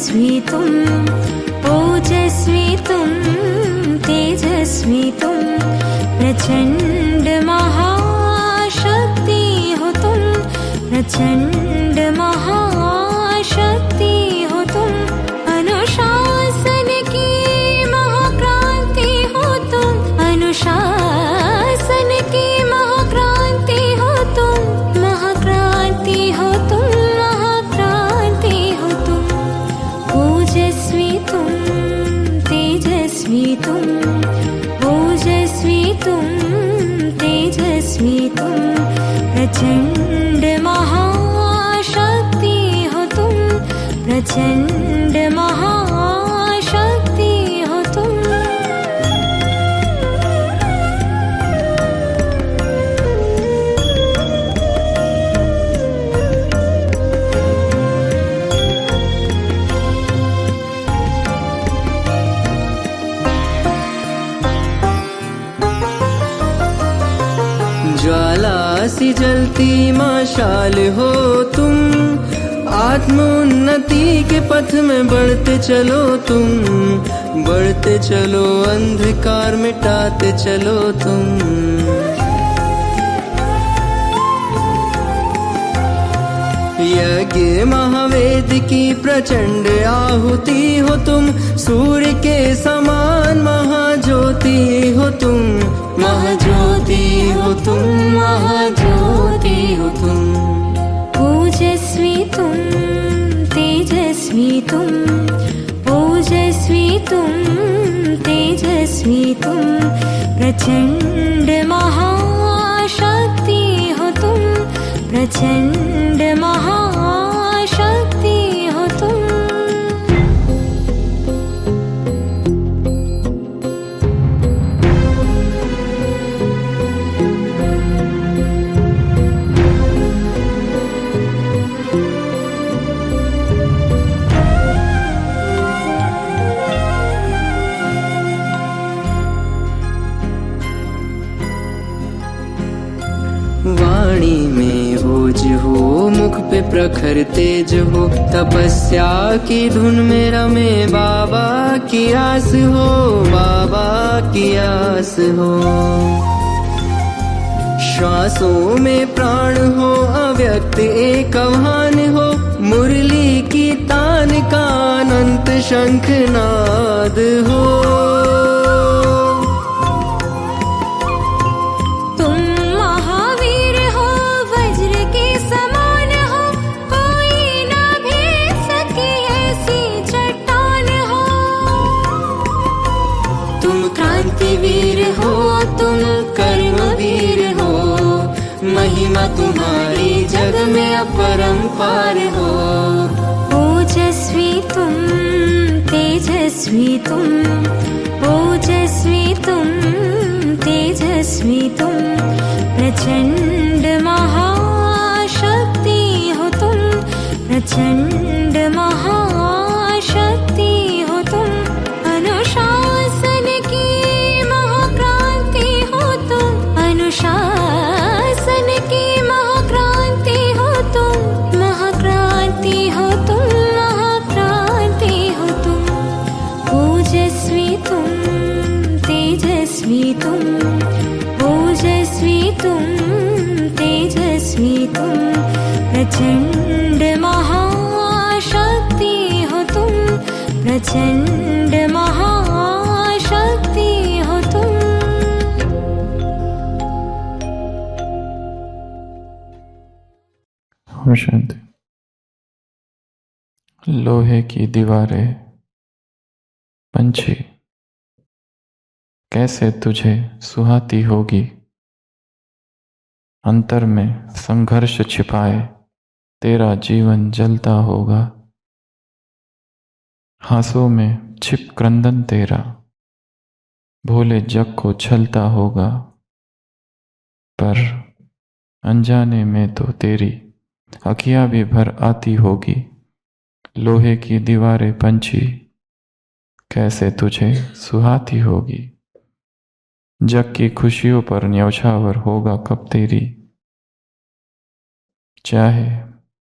तेजस्वी तुम, ओजस्वी तुम, तेजस्वी तुम, प्रचंड महाशक्ति हो तुम, प्रचंड महाशक्ति हो तुम, अनुशासन की महाक्रांति हो तुम, अनुशासन की महाक्रांति हो तुम, महाक्रांति हो तुम, महाक्रांति हो तुम, ओजस्वी तुम, तेजस्वी तुम, ओजस्वी तुम, तेजस्वी तुम, प्रचंड महाशक्ति हो तुम, प्रचंड महाशक्ति हो तुम। ज्वाला सी जलती मशाल हो तुम, आत्मोन्नति के पथ में बढ़ते चलो तुम, बढ़ते चलो, अंधकार मिटाते चलो तुम। यज्ञ महावेद की प्रचंड आहुति हो तुम, सूर्य के समान महाज्योति हो तुम, महाज्योति हो तुम, महाज्योति हो तुम, ओजस्वी तुम, तेजस्वी तुम, ओजस्वी तुम, तेजस्वी तुम, प्रचंड महाशक्ति हो तुम, प्रचंड महाशक्ति हो तुम। वाणी में ओज हो, मुख पे प्रखर तेज हो, तपस्या की धुन में रमे बाबा की आस हो, बाबा की आस हो। श्वासों में प्राण हो, अव्यक्त एक आह्वान हो, मुरली की तान का अनंत शंखनाद हो। वीर हो तुम, कर्मवीर हो, महिमा तुम्हारी जग में अपरंपार हो। ओजस्वी तुम, तेजस्वी तुम, ओजस्वी तुम, तेजस्वी तुम, प्रचंड महाशक्ति हो तुम, प्रचंड महाशक्ति हो तुम, अनुशासन की महाक्रांति हो तुम, अनुशासन की महाक्रांति हो तुम, महाक्रांति हो तुम, महाक्रांति हो तुम, ओजस्वी तुम, तेजस्वी तुम, ओजस्वी तुम, तेजस्वी तुम, प्रचंड महाशक्ति हो तुम, प्रचंड महाशक्ति हो तुम। ओम शांति। लोहे की दीवारें, पंछी कैसे तुझे सुहाती होगी, अंतर में संघर्ष छिपाए तेरा जीवन जलता होगा, हाथों में छिप क्रंदन तेरा भोले जग को छलता होगा, पर अनजाने में तो तेरी अखियां भी भर आती होगी। लोहे की दीवारें पंछी कैसे तुझे सुहाती होगी, जग की खुशियों पर न्यौछावर होगा कब तेरी, चाहे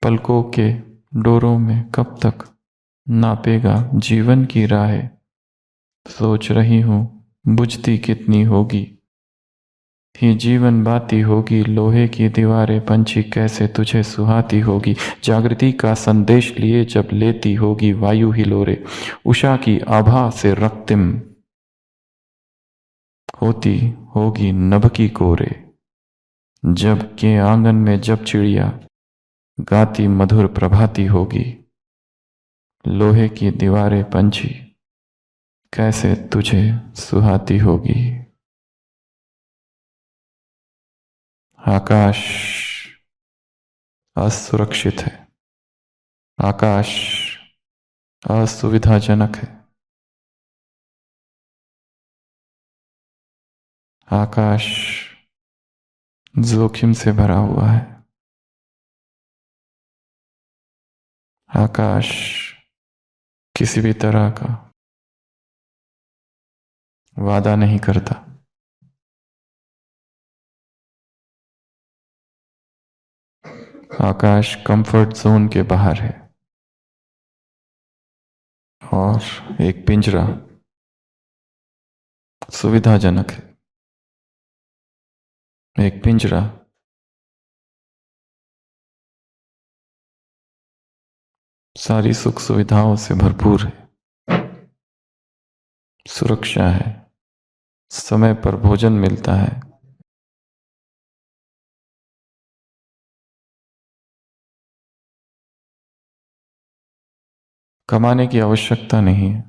पलकों के डोरों में कब तक नापेगा जीवन की राहें। सोच रही हूँ बुझती कितनी होगी, ही जीवन बाती होगी। लोहे की दीवारें पंछी कैसे तुझे सुहाती होगी। जागृति का संदेश लिए जब लेती होगी वायु हिलोरे, उषा की आभा से रक्तिम होती होगी नभ की कोरे। जब के आंगन में जब चिड़िया गाती मधुर प्रभाती होगी, लोहे की दीवारें पंछी कैसे तुझे सुहाती होगी। आकाश असुरक्षित है, आकाश असुविधाजनक है, आकाश जोखिम से भरा हुआ है, आकाश किसी भी तरह का वादा नहीं करता। आकाश कंफर्ट जोन के बाहर है और एक पिंजरा सुविधाजनक है। एक पिंजरा सारी सुख सुविधाओं से भरपूर है, सुरक्षा है, समय पर भोजन मिलता है, कमाने की आवश्यकता नहीं है,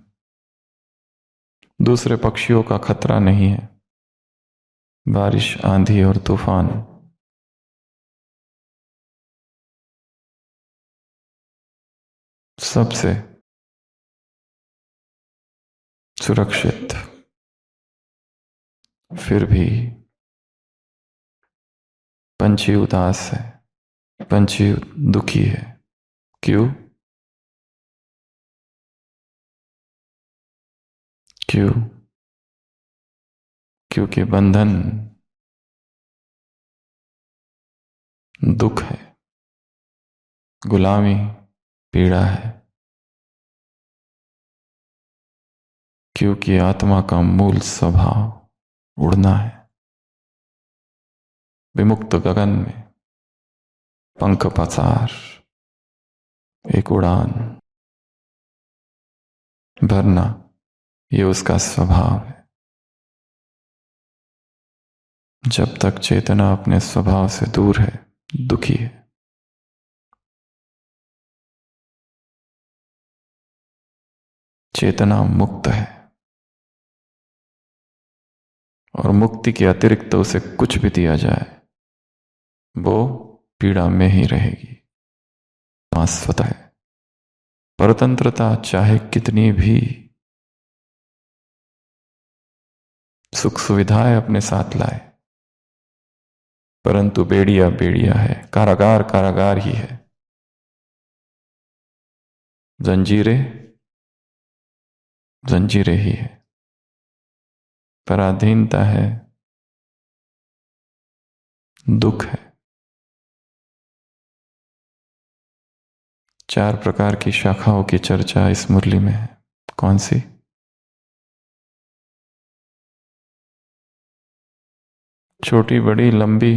दूसरे पक्षियों का खतरा नहीं है, बारिश आंधी और तूफान सबसे सुरक्षित। फिर भी पंछी उदास है, पंछी दुखी है। क्यों? क्यों? क्योंकि बंधन दुख है, गुलामी पीड़ा है। क्योंकि आत्मा का मूल स्वभाव उड़ना है। विमुक्त गगन में पंख पसार एक उड़ान भरना, ये उसका स्वभाव है। जब तक चेतना अपने स्वभाव से दूर है, दुखी है। चेतना मुक्त है और मुक्ति के अतिरिक्त तो उसे कुछ भी दिया जाए वो पीड़ा में ही रहेगी। शाश्वत है। परतंत्रता चाहे कितनी भी सुख सुविधाएं अपने साथ लाए, परंतु बेड़िया बेड़िया है, कारागार कारागार ही है। जंजीरें जंजीरें ही है। पराधीनता है, दुख है। 4 प्रकार की शाखाओं की चर्चा इस मुरली में है। कौन सी? छोटी बड़ी लंबी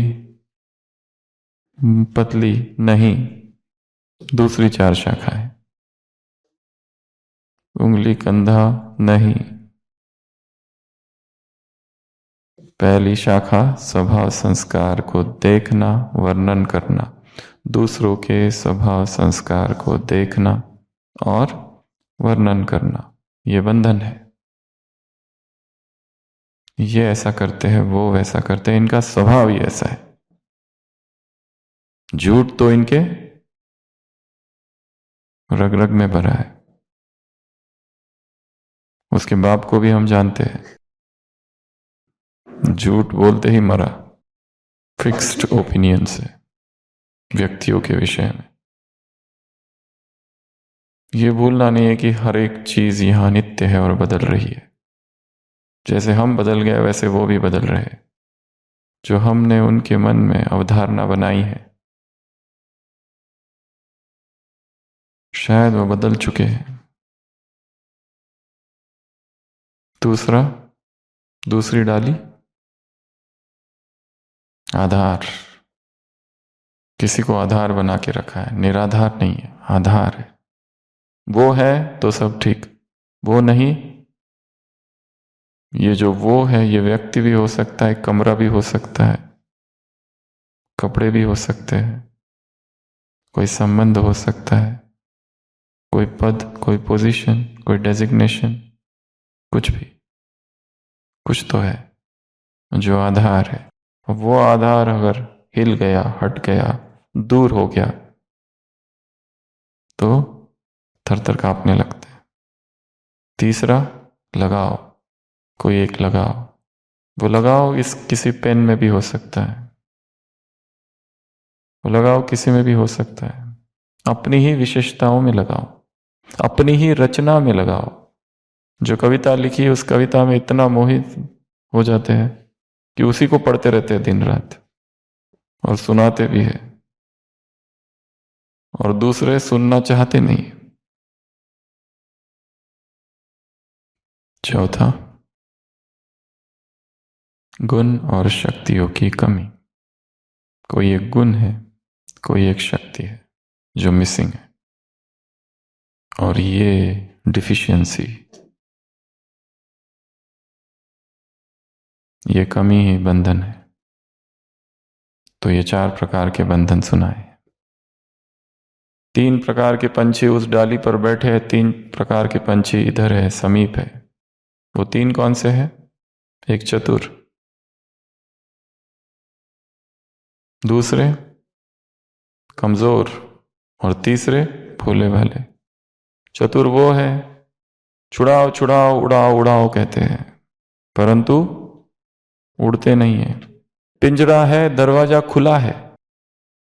पतली नहीं, दूसरी 4 शाखाएं। उंगली कंधा नहीं। पहली शाखा स्वभाव संस्कार को देखना, वर्णन करना। दूसरों के स्वभाव संस्कार को देखना और वर्णन करना, ये बंधन है। ये ऐसा करते हैं, वो वैसा करते हैं, इनका स्वभाव ही ऐसा है। झूठ तो इनके रग रग में भरा है। उसके बाप को भी हम जानते हैं, झूठ बोलते ही मरा। फिक्स्ड ओपिनियन से व्यक्तियों के विषय में ये भूलना नहीं है कि हर एक चीज यहां नित्य है और बदल रही है। जैसे हम बदल गए वैसे वो भी बदल रहे। जो हमने उनके मन में अवधारणा बनाई है, शायद वो बदल चुके हैं, दूसरा, दूसरी डाली आधार। किसी को आधार बना के रखा है, निराधार नहीं है, आधार है। वो है तो सब ठीक, वो नहीं, ये जो वो है ये व्यक्ति भी हो सकता है, कमरा भी हो सकता है, कपड़े भी हो सकते हैं, कोई संबंध हो सकता है, कोई पद, कोई पोजीशन, कोई डेजिग्नेशन, कुछ भी, कुछ तो है जो आधार है। वो आधार अगर हिल गया, हट गया, दूर हो गया तो थर-थर कांपने लगते हैं। तीसरा, लगाव, कोई एक लगाव। वो लगाव इस किसी पेन में भी हो सकता है, वो लगाव किसी में भी हो सकता है। अपनी ही विशेषताओं में लगाओ, अपनी ही रचना में लगाओ। जो कविता लिखी उस कविता में इतना मोहित हो जाते हैं कि उसी को पढ़ते रहते हैं दिन रात, और सुनाते भी है, और दूसरे सुनना चाहते नहीं। चौथा, गुण और शक्तियों की कमी। कोई एक गुण है, कोई एक शक्ति है जो मिसिंग है, और ये डिफिशियंसी, ये कमी ही बंधन है। तो ये 4 प्रकार के बंधन सुनाए। 3 प्रकार के पंछी उस डाली पर बैठे हैं, 3 प्रकार के पंछी इधर है, समीप है। वो 3 कौन से हैं? एक चतुर, दूसरे कमजोर, और तीसरे भोले भाले। चतुर वो है, छुड़ाओ छुड़ाओ, उड़ाओ उड़ाओ कहते हैं, परंतु उड़ते नहीं है। पिंजरा है, दरवाजा खुला है,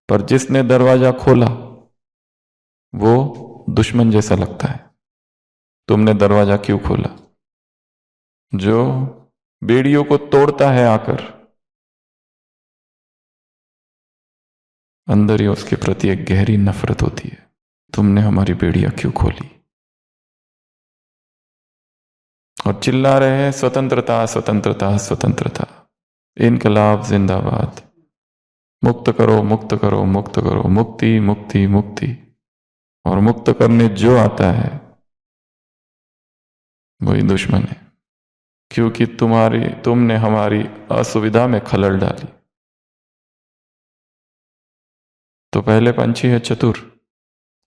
पर जिसने दरवाजा खोला वो दुश्मन जैसा लगता है। तुमने दरवाजा क्यों खोला? जो बेड़ियों को तोड़ता है आकर, अंदर ही उसके प्रति एक गहरी नफरत होती है। तुमने हमारी बेड़ियां क्यों खोली? और चिल्ला रहे हैं स्वतंत्रता स्वतंत्रता स्वतंत्रता, इनकलाब जिंदाबाद, मुक्त करो मुक्त करो मुक्त करो, मुक्ति मुक्ति मुक्ति। और मुक्त करने जो आता है वही दुश्मन है, क्योंकि तुमने हमारी असुविधा में खलल डाली। तो पहले पंछी है चतुर,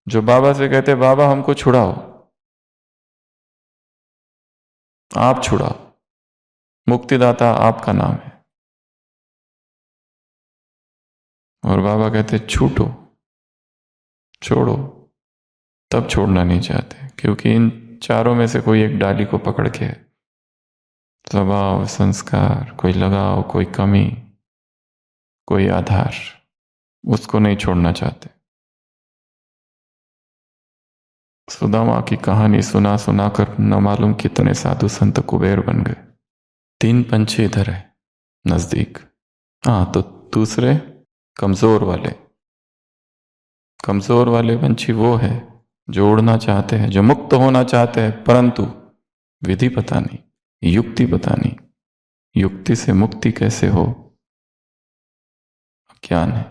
जो बाबा से कहते बाबा हमको छुड़ाओ, आप छुड़ाओ, मुक्तिदाता आपका नाम है। और बाबा कहते छूटो, छोड़ो, तब छोड़ना नहीं चाहते, क्योंकि इन 4 में से कोई एक डाली को पकड़ के स्वभाव, संस्कार, कोई लगाव, कोई कमी, कोई आधार, उसको नहीं छोड़ना चाहते। सुदामा की कहानी सुना सुना कर न मालूम कितने साधु संत कुबेर बन गए। 3 पंछी इधर है नजदीक। तो दूसरे कमजोर वाले, कमजोर वाले पंछी वो है जो उड़ना चाहते हैं, जो मुक्त होना चाहते हैं, परंतु विधि पता नहीं, युक्ति पता नहीं। युक्ति से मुक्ति कैसे हो, ज्ञान है।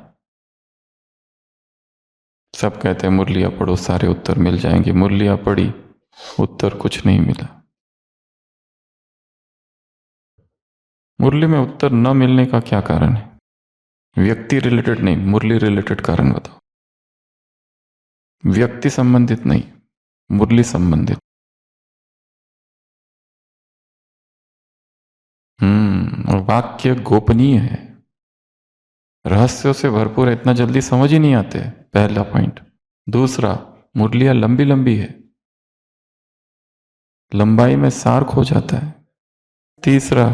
सब कहते हैं मुरलिया पढ़ो सारे उत्तर मिल जाएंगे। मुरलिया पढ़ी, उत्तर कुछ नहीं मिला। मुरली में उत्तर न मिलने का क्या कारण है? व्यक्ति रिलेटेड नहीं, मुरली रिलेटेड कारण बताओ। व्यक्ति संबंधित नहीं, मुरली संबंधित। और वाक्य गोपनीय है, रहस्यों से भरपूर है, इतना जल्दी समझ ही नहीं आते, पहला पॉइंट। दूसरा, मुरलियां लंबी लंबी है, लंबाई में सार खो जाता है। तीसरा,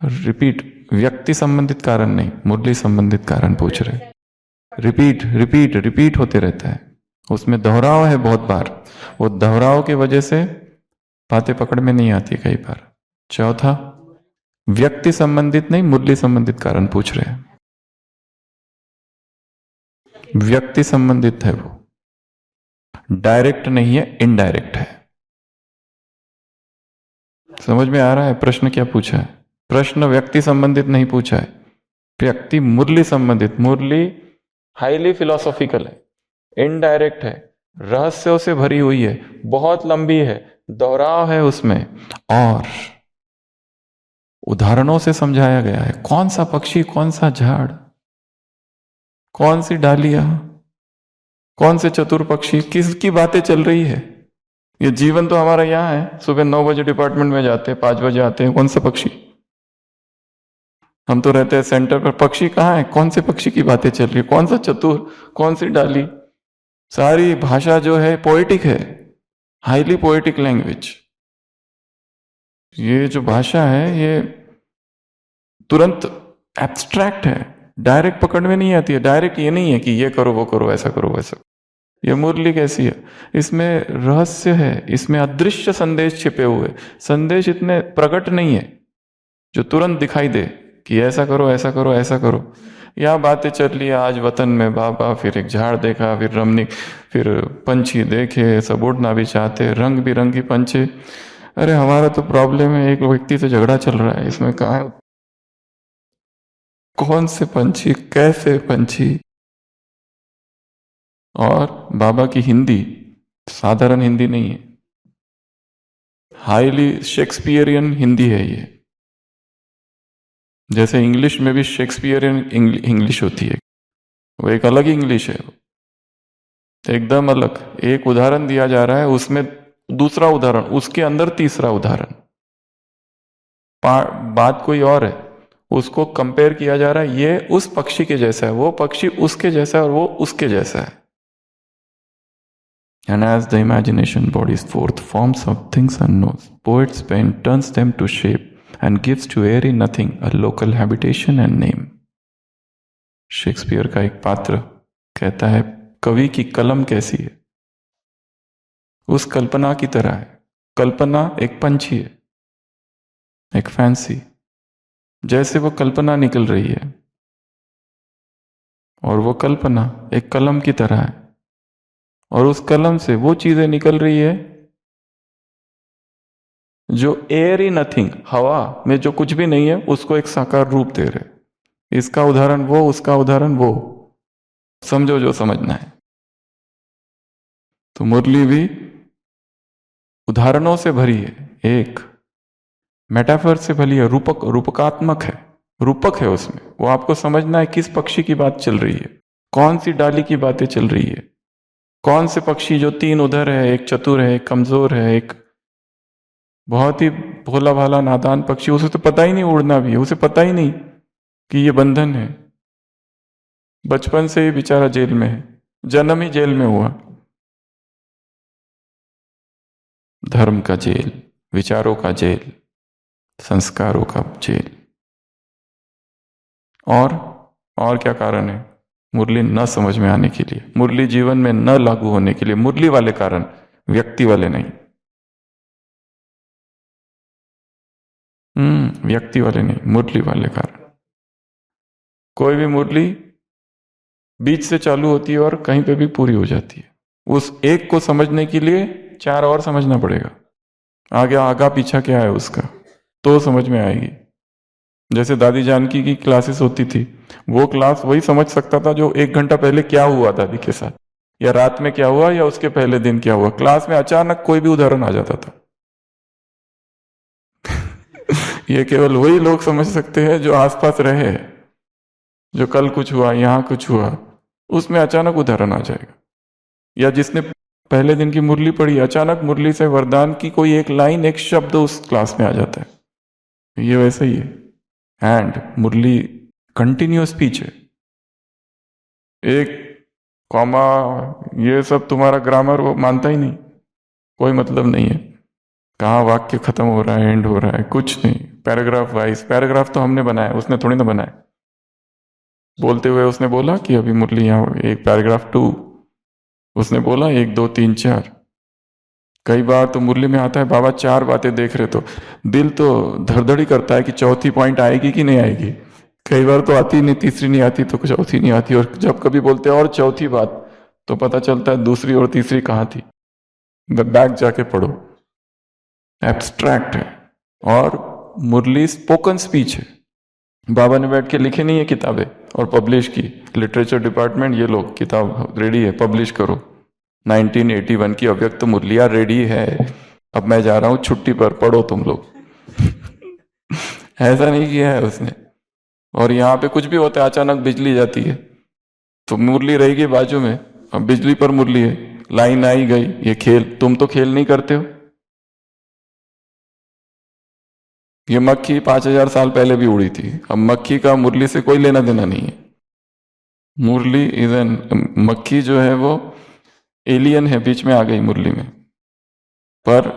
रिपीट, व्यक्ति संबंधित कारण नहीं, मुरली संबंधित कारण पूछ रहे। रिपीट रिपीट रिपीट होते रहता है, उसमें दोहराव है बहुत बार, वो दोहराव की वजह से बातें पकड़ में नहीं आती कई बार। चौथा, व्यक्ति संबंधित नहीं, मुरली संबंधित कारण पूछ रहे हैं। व्यक्ति संबंधित है, वो डायरेक्ट नहीं है, इनडायरेक्ट है। समझ में आ रहा है प्रश्न क्या पूछा है? प्रश्न व्यक्ति संबंधित नहीं पूछा है, व्यक्ति मुरली संबंधित। मुरली हाईली फिलोसॉफिकल है, इनडायरेक्ट है, रहस्यों से भरी हुई है, बहुत लंबी है, दोहराव है उसमें, और उदाहरणों से समझाया गया है। कौन सा पक्षी, कौन सा झाड़, कौन सी डालियां, कौन से चतुर पक्षी, किसकी बातें चल रही है। ये जीवन तो हमारा यहाँ है, सुबह 9 बजे डिपार्टमेंट में जाते हैं, 5 बजे आते हैं, कौन से पक्षी? हम तो रहते हैं सेंटर पर, पक्षी कहाँ है? कौन से पक्षी की बातें चल रही है, कौन सा चतुर, कौन सी डाली। सारी भाषा जो है पोएटिक है, हाईली पोएटिक लैंग्वेज। ये जो भाषा है ये तुरंत एब्स्ट्रैक्ट है, डायरेक्ट पकड़ में नहीं आती है। डायरेक्ट ये नहीं है कि ये करो वो करो, ऐसा करो वैसा। ये मुरली कैसी है? इसमें रहस्य है, इसमें अदृश्य संदेश छिपे हुए। संदेश इतने प्रकट नहीं है जो तुरंत दिखाई दे कि ऐसा करो ऐसा करो ऐसा करो। यहाँ बातें चल रही है, आज वतन में बाबा, फिर एक झाड़ देखा, फिर रमणीक, फिर पंछी देखे, सब उड़ना भी चाहते, रंग बिरंगी पंछी। अरे हमारा तो प्रॉब्लम है, एक व्यक्ति से झगड़ा चल रहा है, इसमें कहाँ है? कौन से पंछी, कैसे पंछी? और बाबा की हिंदी साधारण हिंदी नहीं है, हाईली शेक्सपियरियन हिंदी है ये। जैसे इंग्लिश में भी शेक्सपियरियन इंग्लिश होती है, वो एक अलग इंग्लिश है, एकदम अलग। एक उदाहरण दिया जा रहा है, उसमें दूसरा उदाहरण, उसके अंदर तीसरा उदाहरण, बात कोई और है, उसको कंपेयर किया जा रहा है। ये उस पक्षी के जैसा है, वो पक्षी उसके जैसा है, और वो उसके जैसा है। And as the imagination bodies forth forms of things unknown, poet's pen turns them to shape and gives to airy nothing a local habitation and name. Shakespeare का एक पात्र कहता है, कवि की कलम कैसी है? उस कल्पना की तरह है। कल्पना एक पंछी है, एक फैंसी, जैसे वो कल्पना निकल रही है, और वो कल्पना एक कलम की तरह है, और उस कलम से वो चीजें निकल रही है जो एयर ही नथिंग, हवा में जो कुछ भी नहीं है, उसको एक साकार रूप दे रहे। इसका उदाहरण वो, उसका उदाहरण वो, समझो जो समझना है। तो मुरली भी उदाहरणों से भरी है, एक मेटाफर से भरी है, रूपकात्मक है, रूपक है उसमें। वो आपको समझना है किस पक्षी की बात चल रही है, कौन सी डाली की बातें चल रही है, कौन से पक्षी जो 3 उधर है, एक चतुर है, एक कमजोर है, एक बहुत ही भोला भाला नादान पक्षी, उसे तो पता ही नहीं उड़ना भी है, उसे पता ही नहीं कि ये बंधन है। बचपन से ही बेचारा जेल में है, जन्म ही जेल में हुआ। धर्म का जेल, विचारों का जेल, संस्कारों का जेल। और क्या कारण है? मुरली न समझ में आने के लिए, मुरली जीवन में न लागू होने के लिए। मुरली वाले कारण, व्यक्ति वाले नहीं। व्यक्ति वाले नहीं, मुरली वाले कारण। कोई भी मुरली बीच से चालू होती है और कहीं पे भी पूरी हो जाती है। उस एक को समझने के लिए 4 और समझना पड़ेगा, आगे आगा पीछा क्या है उसका, तो समझ में आएगी। जैसे दादी जानकी की क्लासेस होती थी, वो क्लास वही समझ सकता था जो 1 घंटा पहले क्या हुआ दादी के साथ, या रात में क्या हुआ, या उसके पहले दिन क्या हुआ। क्लास में अचानक कोई भी उदाहरण आ जाता था। ये केवल वही लोग समझ सकते हैं जो आसपास रहे, जो कल कुछ हुआ, यहां कुछ हुआ, उसमें अचानक उदाहरण आ जाएगा। या जिसने पहले दिन की मुरली पढ़ी, अचानक मुरली से वरदान की कोई एक लाइन, एक शब्द उस क्लास में आ जाता है। ये वैसा ही है। एंड मुरली कंटिन्यूअस स्पीच है, एक कॉमा ये सब तुम्हारा ग्रामर वो मानता ही नहीं, कोई मतलब नहीं है, कहाँ वाक्य खत्म हो रहा है, एंड हो रहा है, कुछ नहीं। पैराग्राफ वाइज, पैराग्राफ तो हमने बनाया, उसने थोड़ी ना बनाया। बोलते हुए उसने बोला कि अभी मुरली यहाँ एक पैराग्राफ 2, उसने बोला 1 2 3 4। कई बार तो मुरली में आता है बाबा 4 बातें देख रहे, तो दिल तो धड़धड़ी करता है कि चौथी पॉइंट आएगी कि नहीं आएगी। कई बार तो आती नहीं, तीसरी नहीं आती तो चौथी नहीं आती, और जब कभी बोलते हैं और चौथी बात, तो पता चलता है दूसरी और तीसरी कहाँ थी। बैक जाके पढ़ो, एब्स्ट्रैक्ट है। और मुरली स्पोकन स्पीच है। बाबा ने बैठ के लिखी नहीं है किताबें और पब्लिश की। लिटरेचर डिपार्टमेंट ये लोग किताब रेडी है, पब्लिश करो। 1981 की अव्यक्त मुरलियाँ रेडी है, अब मैं जा रहा हूँ छुट्टी पर, पढ़ो तुम लोग। ऐसा नहीं किया है उसने। और यहाँ पे कुछ भी होता है, अचानक बिजली जाती है तो मुरली रहेगी बाजू में, अब बिजली पर मुरली है, लाइन आई गई, ये खेल। तुम तो खेल नहीं करते हो। ये मक्खी 5000 साल पहले भी उड़ी थी, अब मक्खी का मुरली से कोई लेना देना नहीं है। मुरली इज एन, मक्खी जो है वो एलियन है, बीच में आ गई मुरली में, पर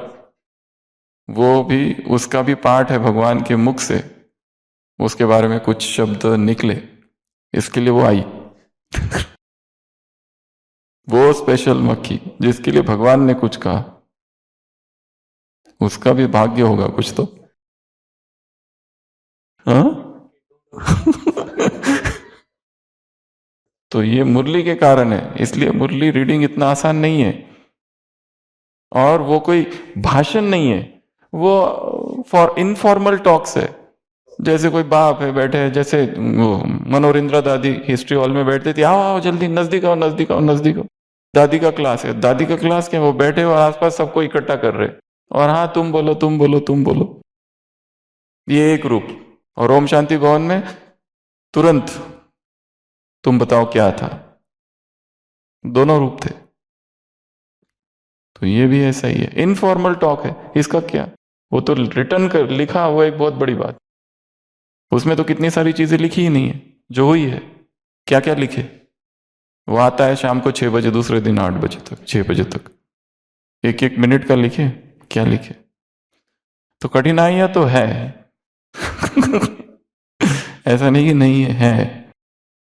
वो भी, उसका भी पार्ट है भगवान के मुख से, उसके बारे में कुछ शब्द निकले, इसके लिए वो आई। वो स्पेशल मक्खी जिसके लिए भगवान ने कुछ कहा, उसका भी भाग्य होगा कुछ तो। हाँ? तो ये मुरली के कारण है, इसलिए मुरली रीडिंग इतना आसान नहीं है। और वो कोई भाषण नहीं है, वो फॉर इनफॉर्मल टॉक्स है। जैसे कोई बाप है बैठे है, जैसे वो मनोरिंद्रा दादी हिस्ट्री हॉल में बैठती थी, आओ आओ जल्दी, नजदीक आओ नजदीक आओ नजदीक आओ। दादी का क्लास है, दादी का क्लास क्या, वो बैठे और आसपास सबको इकट्ठा कर रहे, और हाँ तुम बोलो तुम बोलो तुम बोलो, ये एक रूप। और ओम शांति भवन में तुरंत तुम बताओ क्या था, दोनों रूप थे। तो ये भी ऐसा ही है, इनफॉर्मल टॉक है। इसका क्या, वो तो रिटर्न कर लिखा, वो एक बहुत बड़ी बात। उसमें तो कितनी सारी चीजें लिखी ही नहीं है, जो हुई है। क्या क्या लिखे, वो आता है शाम को 6 बजे, दूसरे दिन 8 बजे तक, 6 बजे तक, एक एक मिनट का लिखे, क्या लिखे। तो कठिनाइयां तो है। ऐसा नहीं कि नहीं है।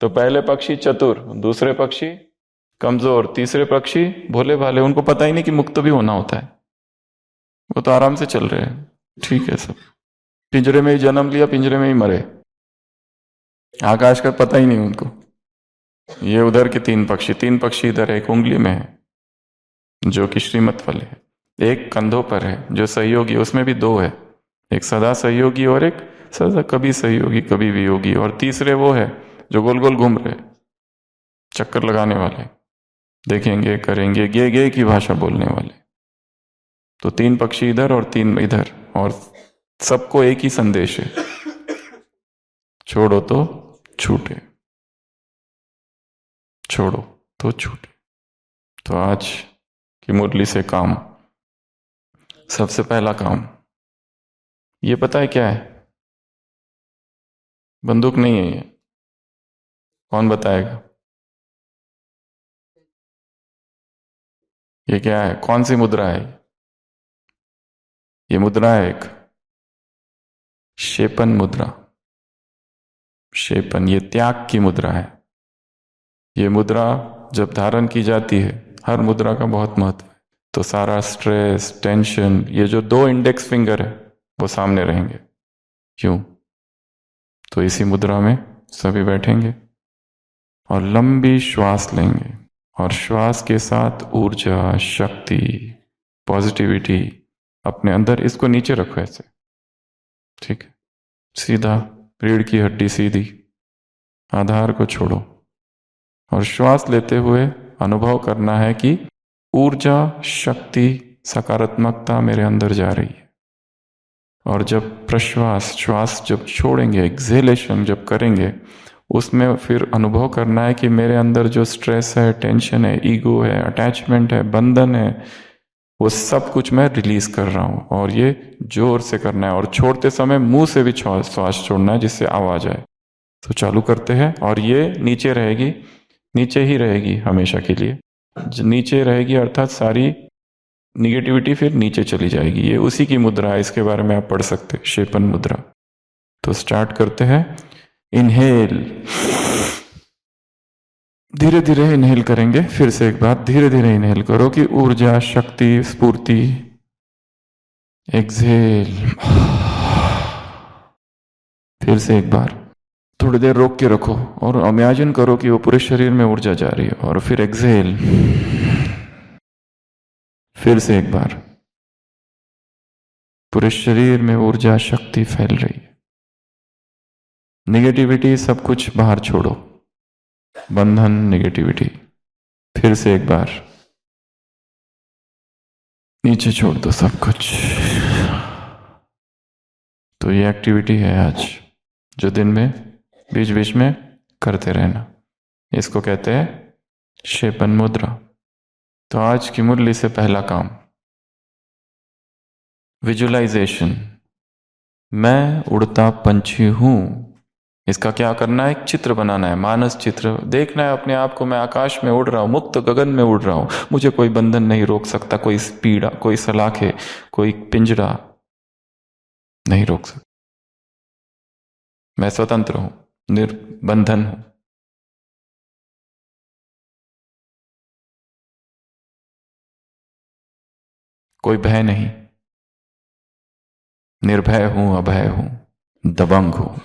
तो पहले पक्षी चतुर, दूसरे पक्षी कमजोर, तीसरे पक्षी भोले भाले, उनको पता ही नहीं कि मुक्त भी होना होता है, वो तो आराम से चल रहे हैं, ठीक है सब। पिंजरे में ही जन्म लिया, पिंजरे में ही मरे, आकाश का पता ही नहीं उनको। ये उधर के 3 पक्षी, 3 पक्षी इधर एक उंगली में है जो कि श्रीमत वाले है, एक कंधों पर है जो सहयोगी, उसमें भी 2 है, एक सदा सहयोगी और एक सदा कभी सहयोगी कभी वियोगी, और तीसरे वो है जो गोल गोल घूम रहे, चक्कर लगाने वाले, देखेंगे करेंगे, गे गे की भाषा बोलने वाले। तो 3 पक्षी इधर और 3 इधर, और सबको एक ही संदेश है, छोड़ो तो छूटे, छोड़ो तो छूटे। तो आज की मुरली से काम, सबसे पहला काम ये पता है क्या है? बंदूक नहीं है ये, कौन बताएगा? ये क्या है, कौन सी मुद्रा है? ये मुद्रा है एक शेपन मुद्रा। शेपन, ये त्याग की मुद्रा है। ये मुद्रा जब धारण की जाती है, हर मुद्रा का बहुत महत्व है। तो सारा स्ट्रेस, टेंशन, ये जो 2 इंडेक्स फिंगर है वो सामने रहेंगे। क्यों? तो इसी मुद्रा में सभी बैठेंगे और लंबी श्वास लेंगे, और श्वास के साथ ऊर्जा, शक्ति, पॉजिटिविटी अपने अंदर, इसको नीचे रखो ऐसे, ठीक है, सीधा, रीढ़ की हड्डी सीधी, आधार को छोड़ो, और श्वास लेते हुए अनुभव करना है कि ऊर्जा, शक्ति, सकारात्मकता मेरे अंदर जा रही है। और जब प्रश्वास, श्वास जब छोड़ेंगे, एक्सेलेशन जब करेंगे, उसमें फिर अनुभव करना है कि मेरे अंदर जो स्ट्रेस है, टेंशन है, ईगो है, अटैचमेंट है, बंधन है, वो सब कुछ मैं रिलीज कर रहा हूँ। और ये जोर से करना है, और छोड़ते समय मुंह से भी श्वास छोड़ना है जिससे आवाज आए। तो चालू करते हैं, और ये नीचे रहेगी, नीचे ही रहेगी हमेशा के लिए। नीचे रहेगी अर्थात सारी निगेटिविटी फिर नीचे चली जाएगी। ये उसी की मुद्रा है, इसके बारे में आप पढ़ सकते हैं, शेपन मुद्रा। तो स्टार्ट करते हैं। इनहेल, धीरे धीरे इनहेल करेंगे। फिर से एक बार धीरे धीरे इनहेल करो कि ऊर्जा, शक्ति, स्फूर्ति। एक्सहेल, फिर से एक बार थोड़ी देर रोक के रखो और इमेजिन करो कि वो पूरे शरीर में ऊर्जा जा रही है। और फिर एक्सहेल, फिर से एक बार पूरे शरीर में ऊर्जा शक्ति फैल रही है। निगेटिविटी सब कुछ बाहर छोड़ो, बंधन निगेटिविटी, फिर से एक बार नीचे छोड़ दो सब कुछ। तो ये एक्टिविटी है आज, जो दिन में बीच बीच में करते रहना। इसको कहते हैं शेपन मुद्रा। तो आज की मुरली से पहला काम विजुअलाइजेशन। मैं उड़ता पंछी हूं। इसका क्या करना है? एक चित्र बनाना है, मानस चित्र। देखना है अपने आप को, मैं आकाश में उड़ रहा हूं, मुक्त गगन में उड़ रहा हूं, मुझे कोई बंधन नहीं रोक सकता, कोई पीड़ा, कोई सलाखे, कोई पिंजरा नहीं रोक सकता। मैं स्वतंत्र हूं, निर्बंधन हूं। कोई भय नहीं, निर्भय हूं, अभय हूं, दबंग हूं।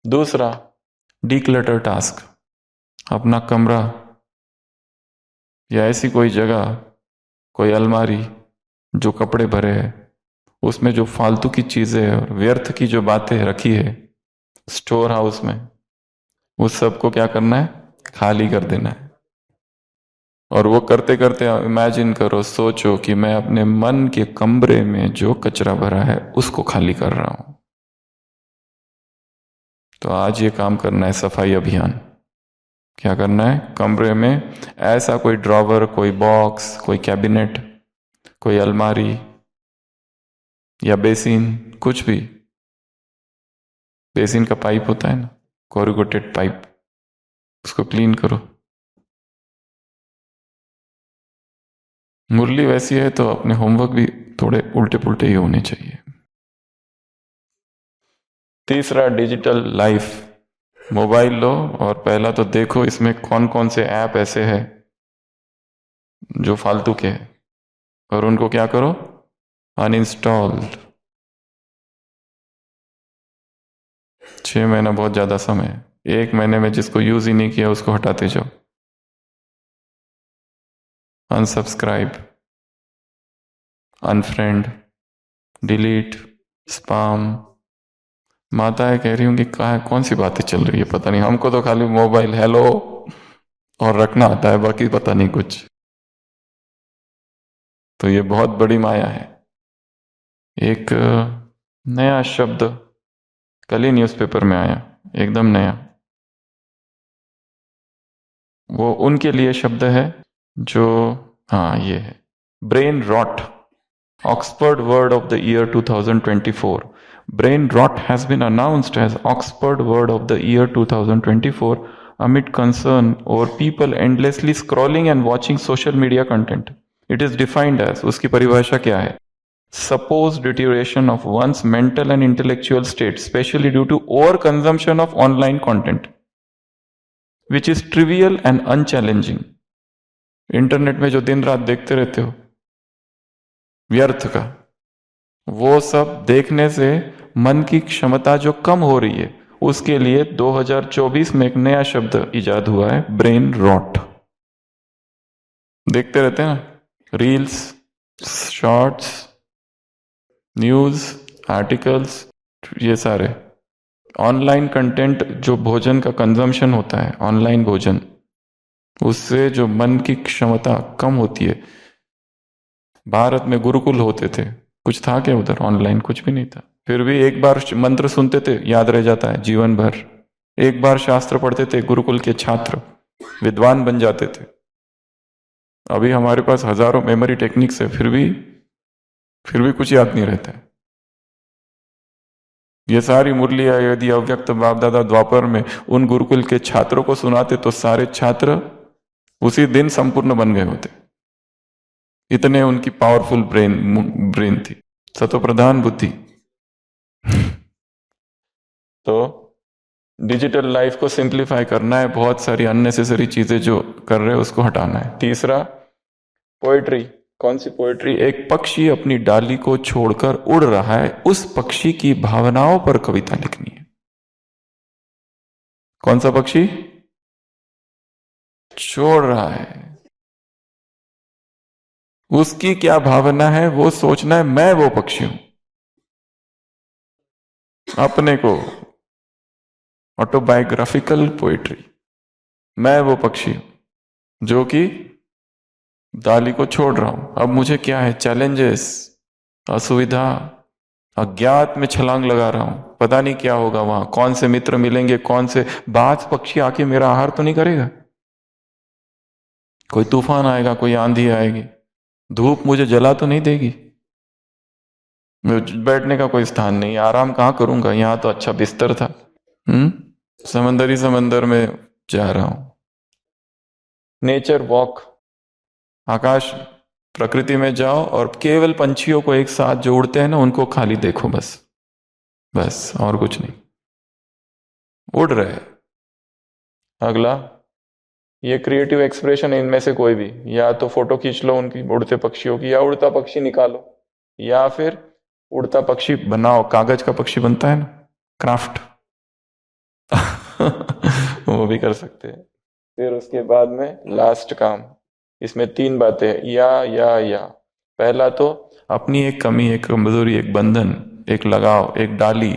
दूसरा डीक्लटर टास्क। अपना कमरा या ऐसी कोई जगह, कोई अलमारी जो कपड़े भरे है, उसमें जो फालतू की चीजें और व्यर्थ की जो बातें रखी है स्टोर हाउस में, उस सब को क्या करना है? खाली कर देना है। और वो करते करते इमेजिन करो, सोचो कि मैं अपने मन के कमरे में जो कचरा भरा है उसको खाली कर रहा हूं। तो आज ये काम करना है, सफाई अभियान। क्या करना है? कमरे में ऐसा कोई ड्रॉवर, कोई बॉक्स, कोई कैबिनेट, कोई अलमारी या बेसिन, कुछ भी, बेसिन का पाइप होता है ना, कोरुगेटेड पाइप, उसको क्लीन करो। मुरली वैसी है तो अपने होमवर्क भी थोड़े उल्टे पुल्टे ही होने चाहिए। तीसरा डिजिटल लाइफ। मोबाइल लो और पहला तो देखो इसमें कौन कौन से ऐप ऐसे हैं जो फालतू के हैं, और उनको क्या करो? अनइंस्टॉल। 6 महीना बहुत ज्यादा समय है। 1 महीने में जिसको यूज ही नहीं किया उसको हटाते जाओ। Unsubscribe, unfriend, delete, sperm. माताएं कह रही होंगी कौन सी बातें चल रही है, पता नहीं, हमको तो खाली मोबाइल हेलो और रखना आता है, बाकी पता नहीं कुछ। तो ये बहुत बड़ी माया है। एक नया शब्द कल ही न्यूज़पेपर में आया, एकदम नया। वो उनके लिए शब्द है जो, हाँ ये है, brain rot. Oxford word of the year 2024। Brain rot has been announced as Oxford Word of the Year 2024 amid concern over people endlessly scrolling and watching social media content. It is defined as, उसकी परिभाषा क्या है? Supposed deterioration of one's mental and intellectual state, especially due to overconsumption of online content, which is trivial and unchallenging. Internet में जो दिन रात देखते रहते हो व्यर्थ का, वो सब देखने से मन की क्षमता जो कम हो रही है, उसके लिए 2024 में एक नया शब्द इजाद हुआ है, ब्रेन रॉट। देखते रहते हैं ना, रील्स, शॉर्ट्स, न्यूज, आर्टिकल्स, ये सारे ऑनलाइन कंटेंट, जो भोजन का कंजम्पशन होता है, ऑनलाइन भोजन, उससे जो मन की क्षमता कम होती है। भारत में गुरुकुल होते थे, कुछ था क्या उधर? ऑनलाइन कुछ भी नहीं था। फिर भी एक बार मंत्र सुनते थे, याद रह जाता है जीवन भर। एक बार शास्त्र पढ़ते थे, गुरुकुल के छात्र विद्वान बन जाते थे। अभी हमारे पास हजारों मेमोरी टेक्निक्स है, फिर भी कुछ याद नहीं रहता है। ये सारी मुरलियां यदि अव्यक्त बाप दादा द्वापर में उन गुरुकुल के छात्रों को सुनाते तो सारे छात्र उसी दिन संपूर्ण बन गए होते। इतने उनकी पावरफुल ब्रेन थी, सतोप्रधान बुद्धि। तो डिजिटल लाइफ को सिंप्लीफाई करना है, बहुत सारी अननेसेसरी चीजें जो कर रहे हैं उसको हटाना है। तीसरा पोएट्री। कौन सी पोएट्री? एक पक्षी अपनी डाली को छोड़कर उड़ रहा है, उस पक्षी की भावनाओं पर कविता लिखनी है। कौन सा पक्षी छोड़ रहा है? उसकी क्या भावना है वो सोचना है, मैं वो पक्षी हूं। अपने को ऑटोबायोग्राफिकल पोइट्री, मैं वो पक्षी हूं जो कि डाली को छोड़ रहा हूं। अब मुझे क्या है, चैलेंजेस, असुविधा, अज्ञात में छलांग लगा रहा हूं, पता नहीं क्या होगा वहां, कौन से मित्र मिलेंगे, कौन से बाज पक्षी आके मेरा आहार तो नहीं करेगा, कोई तूफान आएगा, कोई आंधी आएगी, धूप मुझे जला तो नहीं देगी, बैठने का कोई स्थान नहीं, आराम कहाँ करूंगा, यहां तो अच्छा बिस्तर था। समंदर में जा रहा हूं। नेचर वॉक, आकाश प्रकृति में जाओ और केवल पंछियों को एक साथ जो उड़ते हैं ना उनको खाली देखो, बस बस और कुछ नहीं, उड़ रहे। अगला, ये क्रिएटिव एक्सप्रेशन, इनमें से कोई भी, या तो फोटो खींच लो उनकी उड़ते पक्षियों की, या उड़ता पक्षी निकालो, या फिर उड़ता पक्षी बनाओ, कागज का पक्षी बनता है ना, क्राफ्ट वो भी कर सकते हैं। फिर उसके बाद में लास्ट काम, इसमें 3 बातें हैं, या। पहला तो अपनी एक कमी, एक कमजोरी, एक बंधन, एक लगाव, एक डाली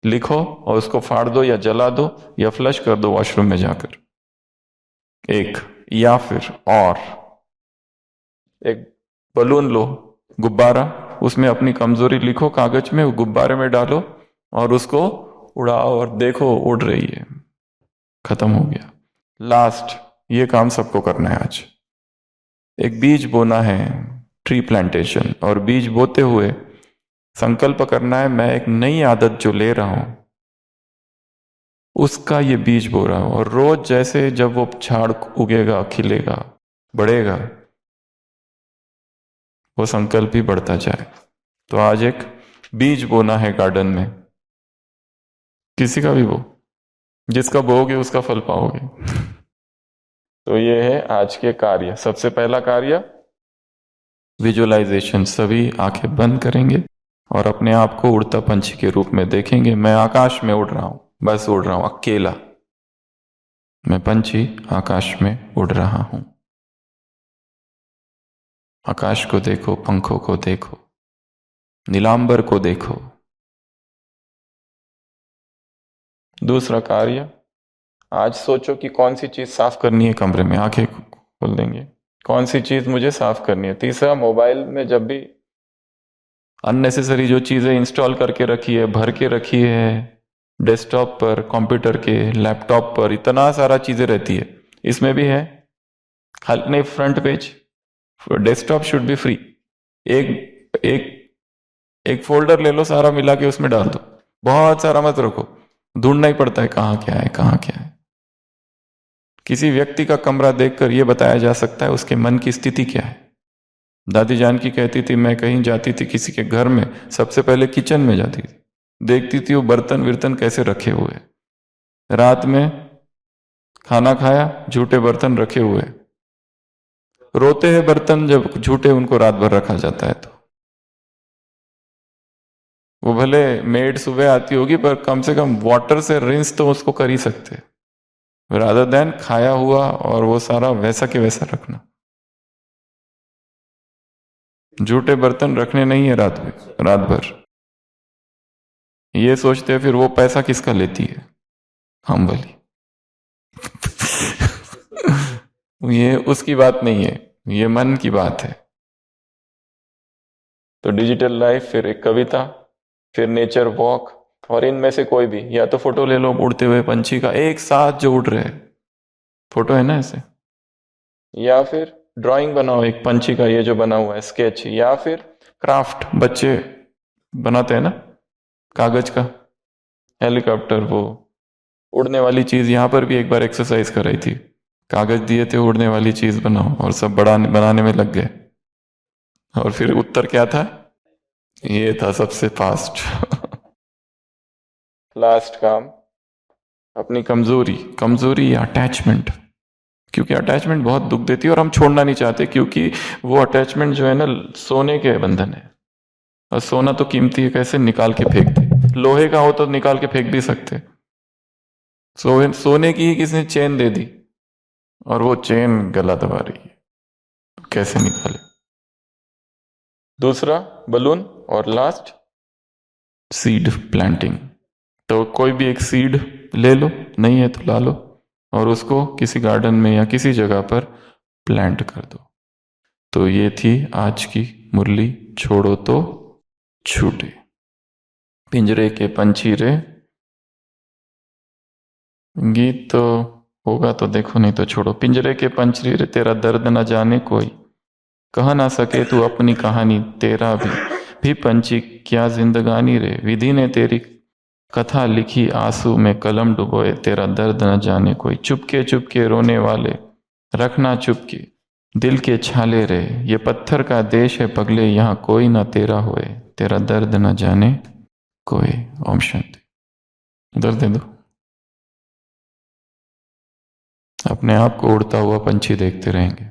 लिखो और उसको फाड़ दो या जला दो या फ्लश कर दो वॉशरूम में जाकर, एक। या फिर और एक बलून लो, गुब्बारा, उसमें अपनी कमजोरी लिखो कागज में, गुब्बारे में डालो और उसको उड़ाओ और देखो उड़ रही है, खत्म हो गया। लास्ट, ये काम सबको करना है आज। एक बीज बोना है, ट्री प्लांटेशन, और बीज बोते हुए संकल्प करना है, मैं एक नई आदत जो ले रहा हूं उसका ये बीज बो रहा हूं, और रोज जैसे जब वो झाड़ उगेगा, खिलेगा, बढ़ेगा, वो संकल्प ही बढ़ता जाए। तो आज एक बीज बोना है गार्डन में, किसी का भी बो, जिसका बोओगे उसका फल पाओगे। तो ये है आज के कार्य। सबसे पहला कार्य विजुअलाइजेशन, सभी आंखें बंद करेंगे और अपने आप को उड़ता पंछी के रूप में देखेंगे। मैं आकाश में उड़ रहा हूं, बस उड़ रहा हूं अकेला, मैं पंछी आकाश में उड़ रहा हूं। आकाश को देखो, पंखों को देखो, नीलांबर को देखो। दूसरा कार्य, आज सोचो कि कौन सी चीज साफ करनी है कमरे में, आंखें खोल देंगे, कौन सी चीज मुझे साफ करनी है। तीसरा, मोबाइल में जब भी अननेसेसरी जो चीजें इंस्टॉल करके रखी है, भर के रखी है, डेस्कटॉप पर, कंप्यूटर के, लैपटॉप पर इतना सारा चीजें रहती है, इसमें भी है खाली नहीं, front page, desktop should be free. एक एक एक फोल्डर ले लो, सारा मिला के उसमें डाल दो, बहुत सारा मत रखो, ढूंढना ही पड़ता है कहाँ क्या है, कहाँ क्या है। किसी व्यक्ति का कमरा देखकर यह बताया जा सकता है उसके मन की स्थिति क्या है। दादी जानकी कहती थी, मैं कहीं जाती थी किसी के घर में, सबसे पहले किचन में जाती थी, देखती थी वो बर्तन विर्तन कैसे रखे हुए, रात में खाना खाया, झूठे बर्तन रखे हुए, रोते हैं बर्तन जब झूठे उनको रात भर रखा जाता है। तो वो भले मेड सुबह आती होगी पर कम से कम वाटर से रिंस तो उसको कर ही सकते, रादर देन खाया हुआ और वो सारा वैसा के वैसा रखना। झूठे बर्तन रखने नहीं है रात भर। ये सोचते हैं फिर वो पैसा किसका लेती है, हम वाली ये उसकी बात नहीं है, ये मन की बात है। तो डिजिटल लाइफ, फिर एक कविता, फिर नेचर वॉक, और इनमें से कोई भी, या तो फोटो ले लो उड़ते हुए पंछी का एक साथ जो उड़ रहे हैं, फोटो है ना ऐसे, या फिर ड्राइंग बनाओ एक पंछी का, ये जो बना हुआ है स्केच, या फिर क्राफ्ट, बच्चे बनाते हैं ना कागज का हेलीकॉप्टर, वो उड़ने वाली चीज। यहां पर भी एक बार एक्सरसाइज कराई थी, कागज दिए थे, उड़ने वाली चीज बनाओ, और सब बनाने में लग गए, और फिर उत्तर क्या था, ये था सबसे फास्ट लास्ट काम, अपनी कमजोरी या अटैचमेंट, क्योंकि अटैचमेंट बहुत दुख देती है और हम छोड़ना नहीं चाहते, क्योंकि वो अटैचमेंट जो है ना सोने के बंधन है, और सोना तो कीमती है, कैसे निकाल के फेंक दे, लोहे का हो तो निकाल के फेंक भी सकते, सोने की ही किसी ने चेन दे दी और वो चेन गला दबा रही है, कैसे निकाले। दूसरा बलून और लास्ट सीड प्लांटिंग। तो कोई भी एक सीड ले लो, नहीं है तो ला लो और उसको किसी गार्डन में या किसी जगह पर प्लांट कर दो। तो ये थी आज की मुरली, छोड़ो तो छूटे। पिंजरे के पंछी रे, गीत तो होगा तो देखो, नहीं तो छोड़ो। पिंजरे के पंछी रे, तेरा दर्द न जाने कोई, कह ना सके तू अपनी कहानी, तेरा भी पंछी क्या जिंदगानी रे। विधि ने तेरी कथा लिखी, आंसू में कलम डुबोए, तेरा दर्द न जाने कोई। चुपके चुपके रोने वाले, रखना चुपके दिल के छाले रे। ये पत्थर का देश है पगले, यहाँ कोई ना तेरा होए, तेरा दर्द न जाने कोई। ओम शांति। उधर दे दो। अपने आप को उड़ता हुआ पंछी देखते रहेंगे,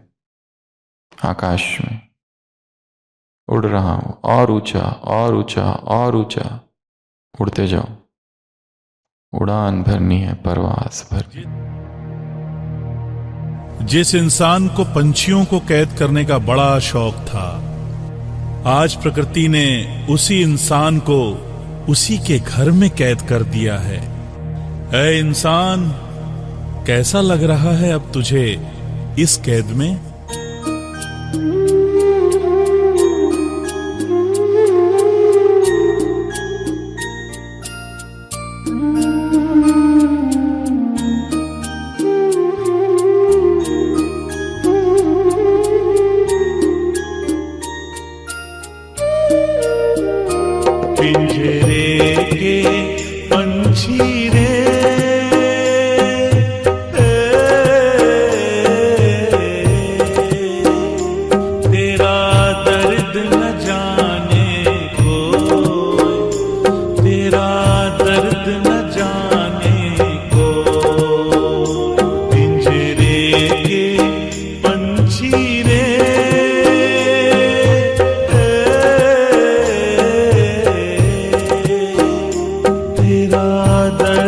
आकाश में उड़ रहा हूं, और ऊंचा और ऊंचा और ऊंचा, उड़ते जाओ। उड़ान भरनी है, परवास भरनी। जिस इंसान को पंछियों को कैद करने का बड़ा शौक था, आज प्रकृति ने उसी इंसान को उसी के घर में कैद कर दिया है। ऐ इंसान, कैसा लग रहा है अब तुझे इस कैद में? पिंजरे के पंछी रे, तेरा दर्द न जाने कोई, तेरा दर्द न जाने कोई। पिंजरे के पंछी रे, तेरा दर्द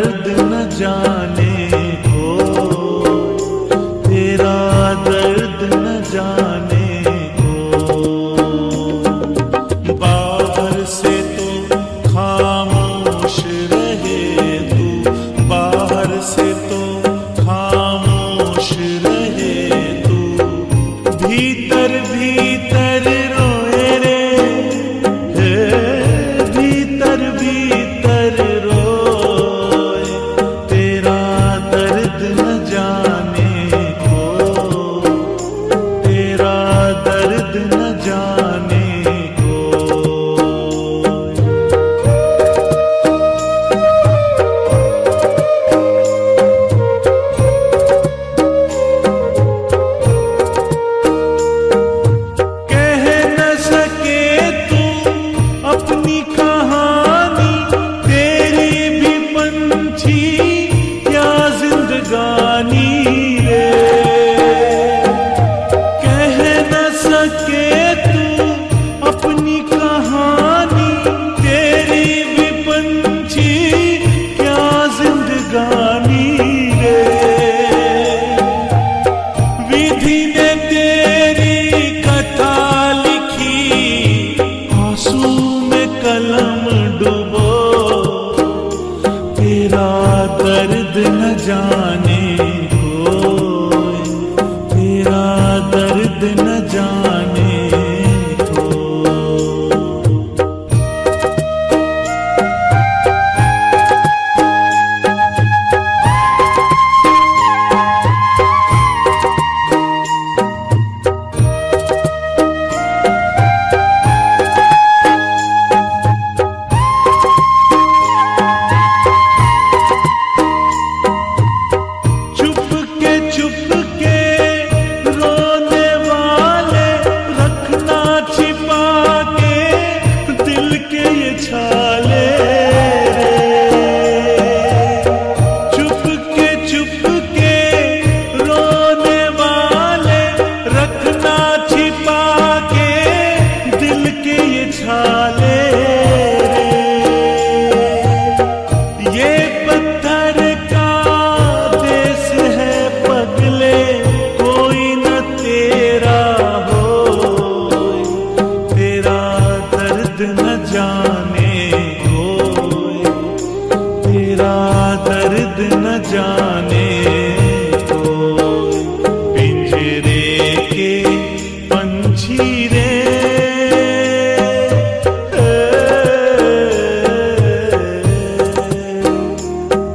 जाने कोई, पिंजरे के पंछी रे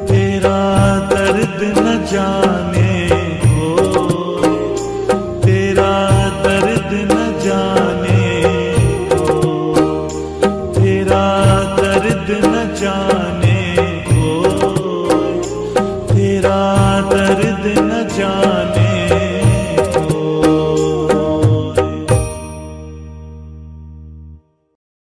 तेरा दर्द न जाने हो, तेरा दर्द न जाने हो, तेरा दर्द न जाने हो, तेरा दर्द न जाने